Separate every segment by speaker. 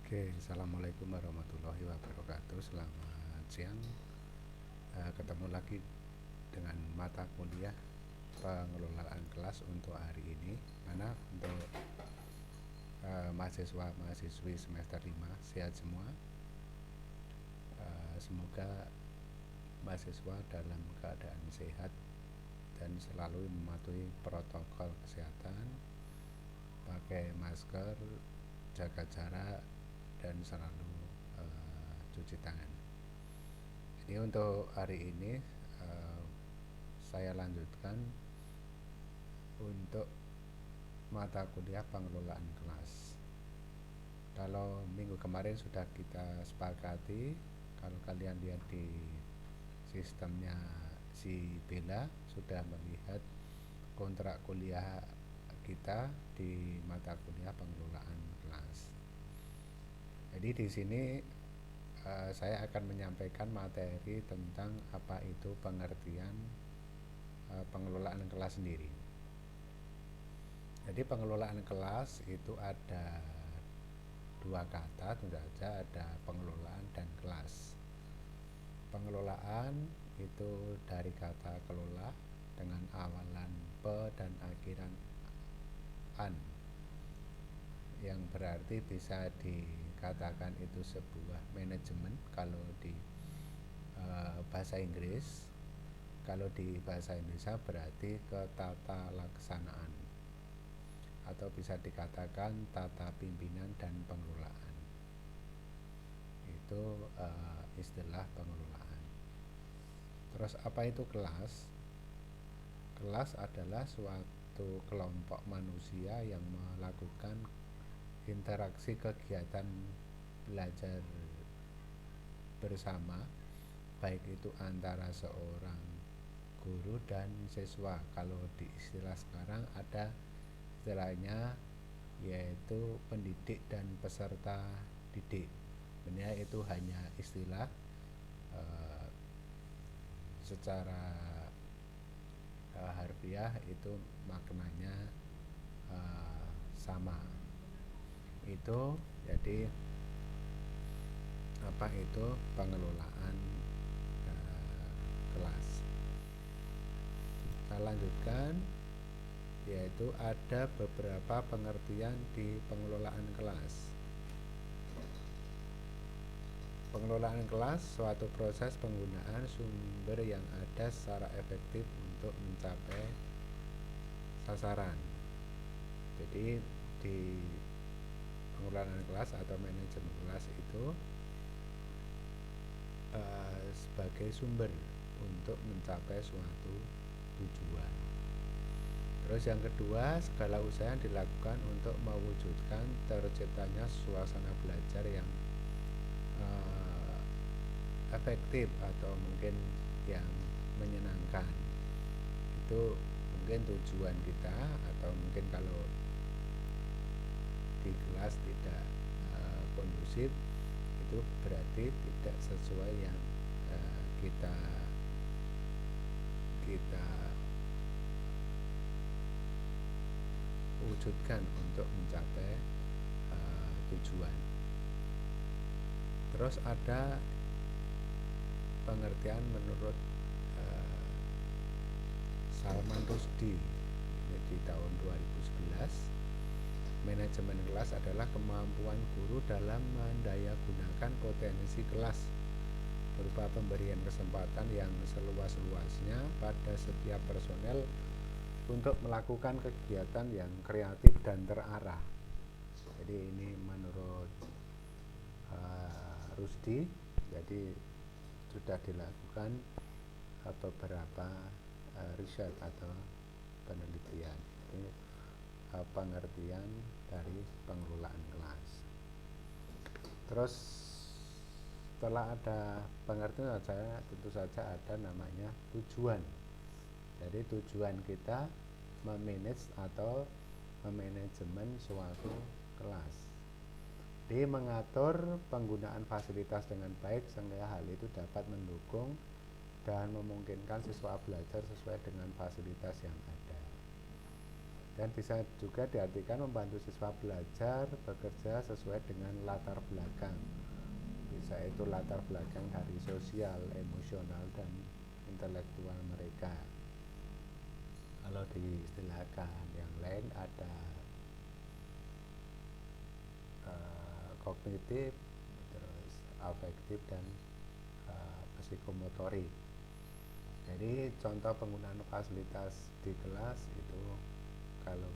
Speaker 1: Oke, assalamualaikum warahmatullahi wabarakatuh. Selamat siang. Ketemu lagi dengan mata kuliah pengelolaan kelas untuk hari ini. Mana untuk mahasiswa-mahasiswi semester 5 sehat semua. Semoga mahasiswa dalam keadaan sehat dan selalu mematuhi protokol kesehatan, pakai masker, jaga jarak, dan selalu cuci tangan. Ini untuk hari ini saya lanjutkan untuk mata kuliah pengelolaan kelas. Kalau minggu kemarin sudah kita sepakati, kalau kalian lihat di sistemnya si Bella sudah melihat kontrak kuliah kita di mata kuliah pengelolaan kelas. Jadi di sini saya akan menyampaikan materi tentang apa itu pengertian pengelolaan kelas sendiri. Jadi pengelolaan kelas itu ada dua kata, tentu saja ada pengelolaan dan kelas. Pengelolaan itu dari kata kelola dengan awalan pe dan akhiran an, yang berarti bisa dikatakan itu sebuah manajemen kalau di bahasa Inggris. Kalau di bahasa Indonesia berarti ketata laksanaan, atau bisa dikatakan tata pimpinan dan pengelolaan. Itu istilah pengelolaan. Terus apa itu kelas? Kelas adalah suatu kelompok manusia yang melakukan interaksi kegiatan belajar bersama, baik itu antara seorang guru dan siswa. Kalau di istilah sekarang ada istilahnya yaitu pendidik dan peserta didik. Sebenarnya itu hanya istilah, secara harfiah itu maknanya sama. Itu jadi apa itu pengelolaan kelas. Saya lanjutkan, yaitu ada beberapa pengertian di pengelolaan kelas. Pengelolaan kelas suatu proses penggunaan sumber yang ada secara efektif untuk mencapai sasaran. Jadi di pengelolaan kelas atau manajemen kelas itu sebagai sumber untuk mencapai suatu tujuan. Terus yang kedua, segala usaha yang dilakukan untuk mewujudkan terciptanya suasana belajar yang efektif atau mungkin yang menyenangkan. Itu mungkin tujuan kita, atau mungkin kalau di kelas tidak kondusif, itu berarti tidak sesuai yang kita wujudkan untuk mencapai tujuan. Terus ada pengertian menurut Salman Rushdie, ini di tahun 2011, manajemen kelas adalah kemampuan guru dalam mendayagunakan potensi kelas berupa pemberian kesempatan yang seluas-luasnya pada setiap personel untuk melakukan kegiatan yang kreatif dan terarah. Jadi ini menurut Rushdie. Jadi sudah dilakukan beberapa riset atau penelitian. Ini pengertian dari pengelolaan kelas. Terus setelah ada pengertian, saya tentu saja ada namanya tujuan. Jadi tujuan kita memanage atau memanajemen suatu kelas, D. Mengatur penggunaan fasilitas dengan baik sehingga hal itu dapat mendukung dan memungkinkan siswa belajar sesuai dengan fasilitas yang ada. Dan bisa juga diartikan membantu siswa belajar bekerja sesuai dengan latar belakang. Bisa itu latar belakang dari sosial, emosional, dan intelektual mereka. Kalau diistilahkan yang lain ada kognitif, terus afektif, dan psikomotorik. Jadi contoh penggunaan fasilitas di kelas itu kalau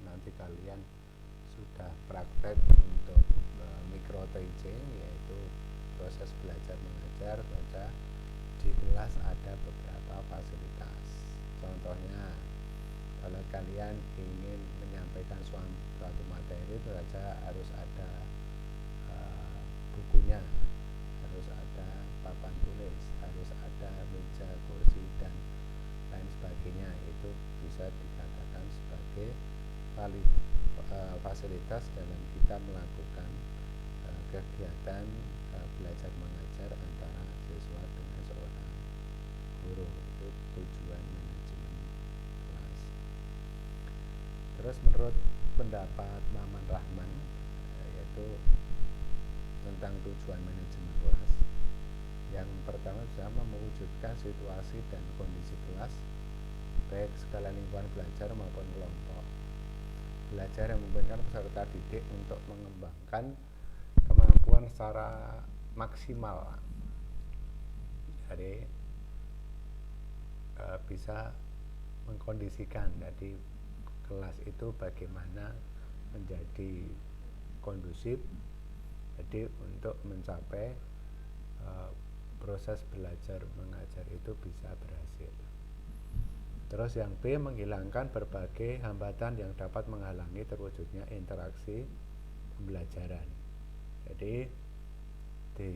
Speaker 1: nanti kalian sudah praktek untuk micro teaching, yaitu proses belajar mengajar, baca di kelas ada beberapa fasilitas. Contohnya kalau kalian ingin menyampaikan suatu materi itu saja harus ada bukunya, harus ada papan tulis, harus ada meja, kursi, dan lain sebagainya. Itu bisa dikatakan sebagai fasilitas dalam kita melakukan kegiatan belajar mengajar antara siswa dengan seorang guru. Itu tujuan manajemen kelas. Terus menurut pendapat Maman Rahman, yaitu tentang tujuan manajemen kelas, yang pertama sama mewujudkan situasi dan kondisi kelas baik skala lingkungan belajar maupun kelompok belajar yang memungkinkan peserta didik untuk mengembangkan kemampuan secara maksimal. Jadi bisa mengkondisikan, jadi kelas itu bagaimana menjadi kondusif, jadi untuk mencapai proses belajar mengajar itu bisa berhasil. Terus yang B, menghilangkan berbagai hambatan yang dapat menghalangi terwujudnya interaksi pembelajaran. Jadi di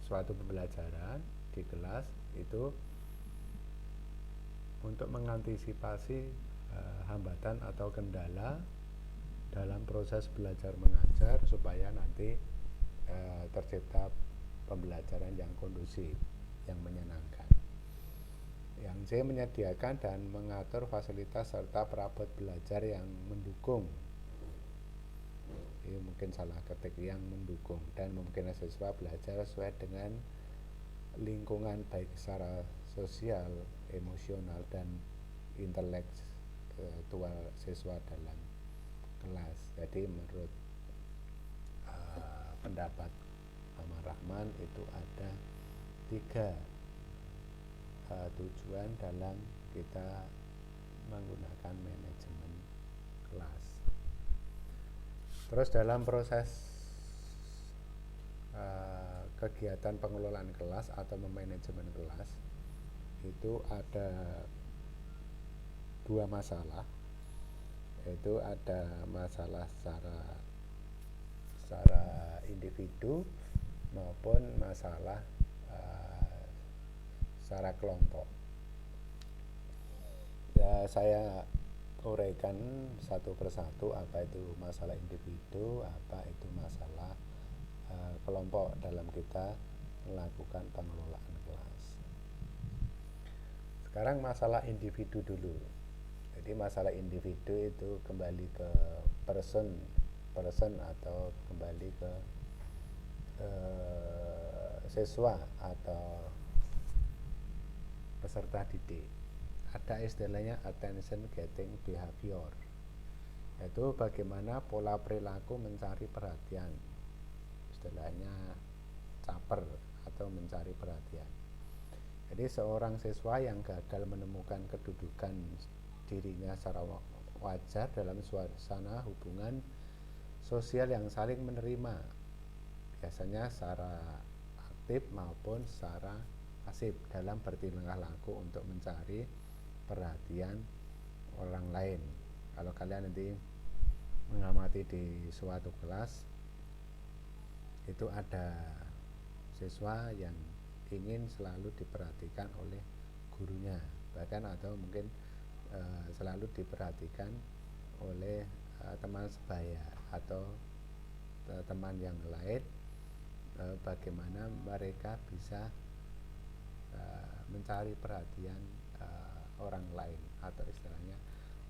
Speaker 1: suatu pembelajaran di kelas itu untuk mengantisipasi hambatan atau kendala dalam proses belajar mengajar supaya nanti tercipta pembelajaran yang kondusif, yang menyenangkan. Yang C, menyediakan dan mengatur fasilitas serta perabot belajar yang mendukung. Ini mungkin salah ketik, yang mendukung dan memungkinkan siswa belajar sesuai dengan lingkungan baik secara sosial, emosional, dan intelektual siswa dalam kelas. Jadi menurut pendapat Ahmad Rahman itu ada 3 tujuan dalam kita menggunakan manajemen kelas. Terus dalam proses kegiatan pengelolaan kelas atau memanajemen kelas itu ada 2 masalah, yaitu ada masalah secara individu maupun masalah secara kelompok. Ya, saya uraikan satu persatu apa itu masalah individu, apa itu masalah kelompok dalam kita melakukan pengelolaan kelas. Sekarang masalah individu dulu. Jadi masalah individu itu kembali ke person atau kembali ke siswa atau peserta didik. Ada istilahnya attention getting behavior, yaitu bagaimana pola perilaku mencari perhatian, istilahnya caper atau mencari perhatian. Jadi seorang siswa yang gagal menemukan kedudukan dirinya secara wajar dalam suasana hubungan sosial yang saling menerima, biasanya secara aktif maupun secara pasif dalam bertingkah laku untuk mencari perhatian orang lain. Kalau kalian nanti mengamati di suatu kelas, itu ada siswa yang ingin selalu diperhatikan oleh gurunya, bahkan atau mungkin selalu diperhatikan oleh teman sebaya atau teman yang lain, bagaimana mereka bisa mencari perhatian orang lain, atau istilahnya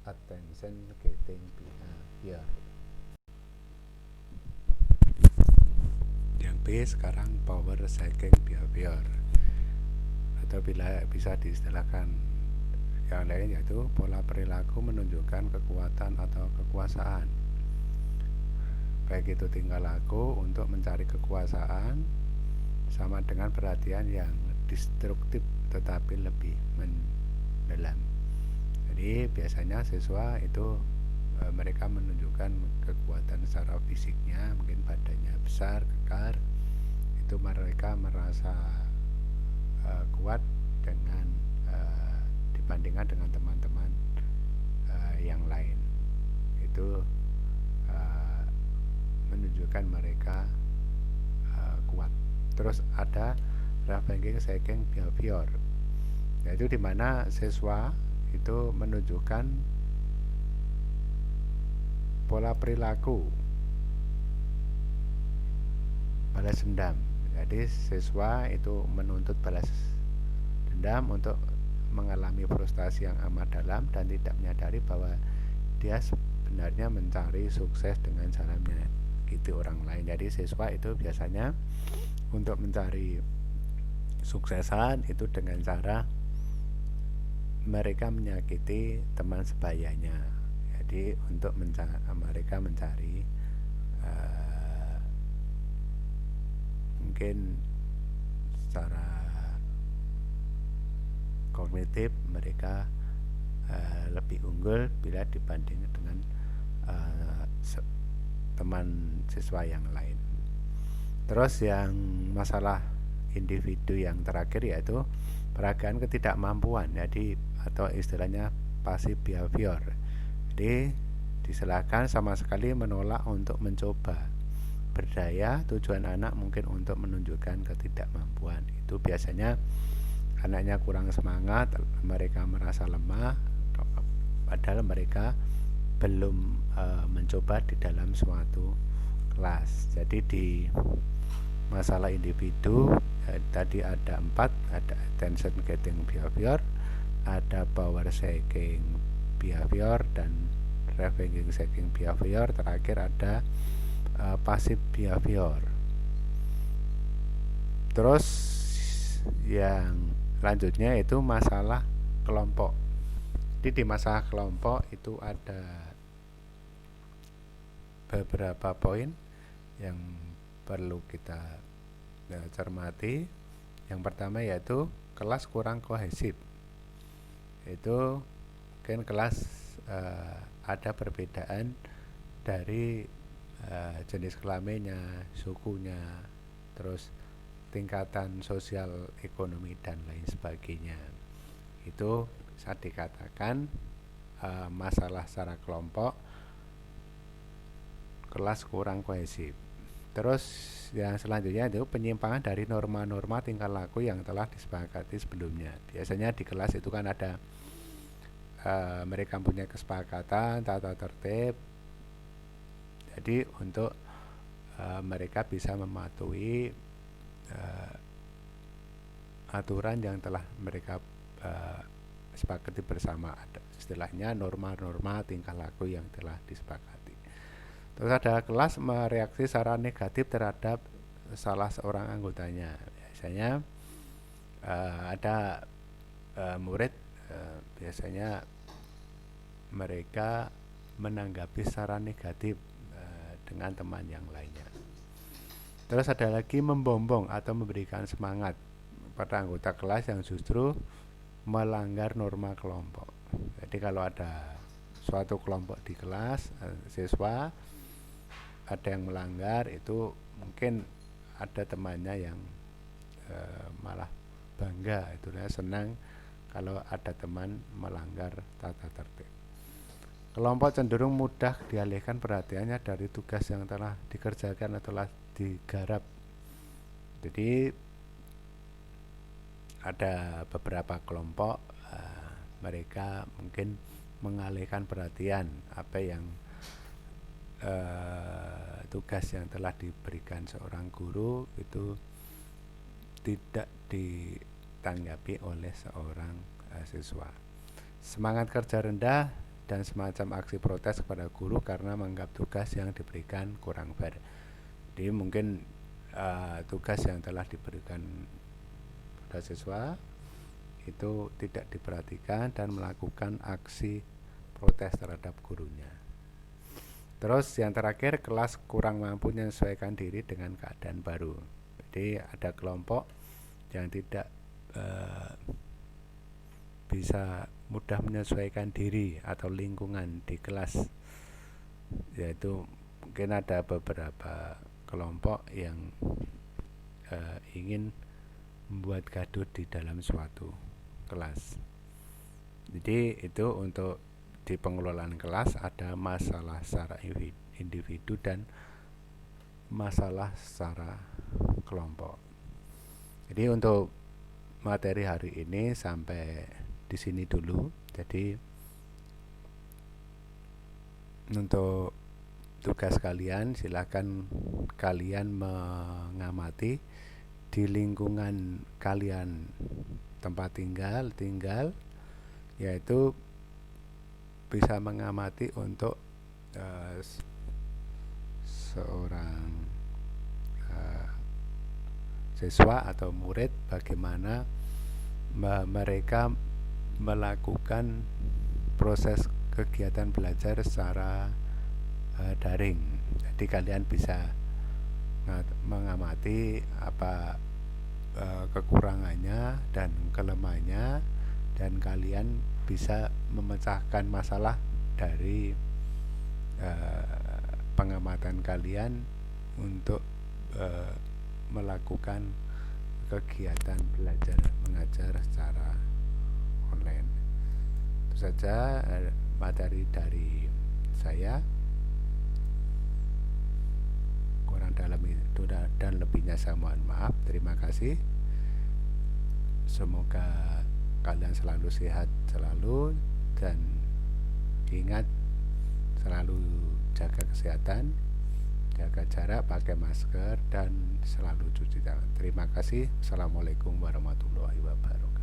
Speaker 1: attention getting behavior. Yang B sekarang power seeking behavior, atau bila bisa diistilahkan yang lain yaitu pola perilaku menunjukkan kekuatan atau kekuasaan, baik itu tingkah laku untuk mencari kekuasaan sama dengan perhatian yang destruktif tetapi lebih mendalam. Jadi biasanya siswa itu mereka menunjukkan kekuatan secara fisiknya, mungkin badannya besar, kekar, itu mereka merasa kuat dengan dibandingkan dengan teman-teman yang lain. Itu menunjukkan mereka kuat. Terus ada revenging seeking behavior, yaitu dimana siswa itu menunjukkan pola perilaku balas dendam. Jadi siswa itu menuntut balas dendam untuk mengalami frustasi yang amat dalam dan tidak menyadari bahwa dia sebenarnya mencari sukses dengan cara menyakiti orang lain. Jadi siswa itu biasanya untuk mencari suksesan itu dengan cara mereka menyakiti teman sebayanya. Jadi untuk mereka mencari mungkin secara kognitif mereka lebih unggul bila dibanding dengan teman siswa yang lain. Terus yang masalah individu yang terakhir yaitu peragaan ketidakmampuan, jadi atau istilahnya passive behavior. Jadi disilakan sama sekali menolak untuk mencoba berdaya. Tujuan anak mungkin untuk menunjukkan ketidakmampuan. Itu biasanya anaknya kurang semangat, mereka merasa lemah, padahal mereka belum mencoba di dalam suatu kelas. Jadi di masalah individu tadi ada 4, ada attention getting behavior, ada power seeking behavior, dan revenging seeking behavior. Terakhir ada passive behavior. Terus yang selanjutnya itu masalah kelompok. Jadi di masalah kelompok itu ada beberapa poin yang perlu kita cermati. Yang pertama yaitu kelas kurang kohesif. Itu mungkin kelas ada perbedaan dari jenis kelaminnya, sukunya, terus tingkatan sosial ekonomi dan lain sebagainya. Itu bisa dikatakan masalah secara kelompok, kelas kurang kohesif. Terus yang selanjutnya itu penyimpangan dari norma-norma tingkah laku yang telah disepakati sebelumnya. Biasanya di kelas itu kan ada mereka punya kesepakatan tata tertib. Jadi untuk mereka bisa mematuhi aturan yang telah mereka sepakati bersama. Ada istilahnya norma-norma tingkah laku yang telah disepakati. Terus ada kelas mereaksi secara negatif terhadap salah seorang anggotanya. Biasanya ada murid biasanya mereka menanggapi secara negatif dengan teman yang lainnya. Terus ada lagi membombong atau memberikan semangat pada anggota kelas yang justru melanggar norma kelompok. Jadi kalau ada suatu kelompok di kelas siswa ada yang melanggar, itu mungkin ada temannya yang malah bangga, itulah senang kalau ada teman melanggar tata tertib. Kelompok cenderung mudah dialihkan perhatiannya dari tugas yang telah dikerjakan atau telah digarap. Jadi ada beberapa kelompok mereka mungkin mengalihkan perhatian apa yang tugas yang telah diberikan seorang guru itu tidak ditanggapi oleh seorang siswa. semangat kerja rendah, dan semacam aksi protes kepada guru karena menganggap tugas yang diberikan kurang fair. Jadi mungkin tugas yang telah diberikan pada siswa itu tidak diperhatikan dan melakukan aksi protes terhadap gurunya. Terus yang terakhir, kelas kurang mampu menyesuaikan diri dengan keadaan baru. Jadi ada kelompok yang tidak bisa mudah menyesuaikan diri atau lingkungan di kelas, yaitu mungkin ada beberapa kelompok yang ingin membuat gaduh di dalam suatu kelas. Jadi itu untuk di pengelolaan kelas ada masalah secara individu dan masalah secara kelompok. Jadi untuk materi hari ini sampai di sini dulu. Jadi untuk tugas kalian, silakan kalian mengamati di lingkungan kalian tempat tinggal, yaitu bisa mengamati untuk seorang siswa atau murid bagaimana mereka melakukan proses kegiatan belajar secara daring. Jadi kalian bisa mengamati apa kekurangannya dan kelemahannya, dan kalian bisa memecahkan masalah dari pengamatan kalian untuk melakukan kegiatan belajar mengajar secara online. Itu saja materi dari saya. Kurang dalam itu dan lebihnya saya mohon maaf. Terima kasih. Semoga kalian selalu sehat selalu, dan ingat selalu jaga kesehatan, jaga jarak, pakai masker, dan selalu cuci tangan. Terima kasih. Assalamualaikum warahmatullahi wabarakatuh.